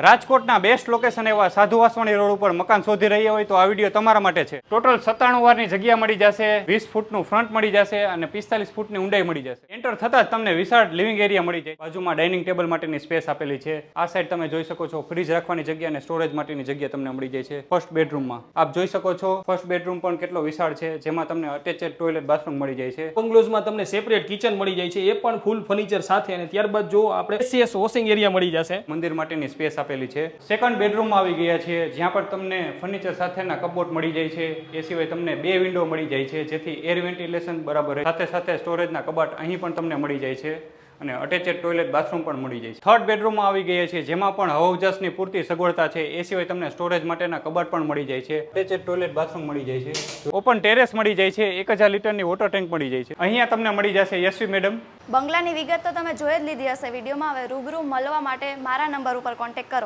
રાજકોટના best location એવા સાધુ વાસવાણી રોડ ઉપર મકાન શોધી રહ્યા હોય તો આ વિડીયો તમારા માટે છે. ટોટલ 97 વારની જગ્યા મળી જશે, 20 ફૂટનું ફ્રન્ટ મળી જશે અને 45 ફૂટની ઊંડાઈ મળી જશે. એન્ટર થતા જ તમને વિશાળ લિવિંગ એરિયા મળી જાય. બાજુમાં ડાઇનિંગ ટેબલ માટેની સ્પેસ આપેલી છે. આ સાઈડ તમે જોઈ શકો છો ફ્રીજ રાખવાની જગ્યા અને સ્ટોરેજ માટેની જગ્યા તમને મળી જાય છે. ફર્સ્ટ બેડરૂમમાં આપ જોઈ શકો છો ફર્સ્ટ બેડરૂમ પણ કેટલો વિશાળ છે, જેમાં તમને અટેચેડ ટોયલેટ બાથરૂમ મળી જાય છે. બંગલોઝમાં તમને સેપરેટ કિચન મળી જાય છે, એ પણ ફૂલ ફર્નિચર સાથે. અને ત્યારબાદ જો આપણે એસીએસ વોશિંગ એરિયા મળી જશે. મંદિર માટેની સ્પેસ આપેલી છે. સેકન્ડ બેડરૂમમાં આવી ગયા છીએ, જ્યાં પણ તમને ફર્નિચર સાથેના કપબોર્ડ મળી જાય છે. એ સિવાય તમને 2 વિન્ડો મળી જાય છે, જેથી એર વેન્ટિલેશન બરાબર રહે. સાથે સાથે સ્ટોરેજના કબાટ અહીં પણ તમને મળી જાય છે અને અટેચેડ ટોયલેટ બાથરૂમ પણ મળી જાય છે. થર્ડ બેડરૂમમાં આવી ગયા છે, જેમાં પણ હવાઉજાસની પૂરતી સગવડતા છે. એ સિવાય તમને સ્ટોરેજ માટેના કબાટ પણ મળી જાય છે. અટેચેડ ટોયલેટ બાથરૂમ મળી જાય છે. ઓપન ટેરેસ મળી જાય છે. 1000 લીટરની વોટર ટેન્ક મળી જાય છે. અહીંયા તમને મળી જશે યશવી મેડમ. બંગલાની વિગત તો તમે જોઈ જ લીધી હશે વિડીયોમાં. હવે રૂબરૂ મળવા માટે મારા નંબર ઉપર કોન્ટેક્ટ કરો.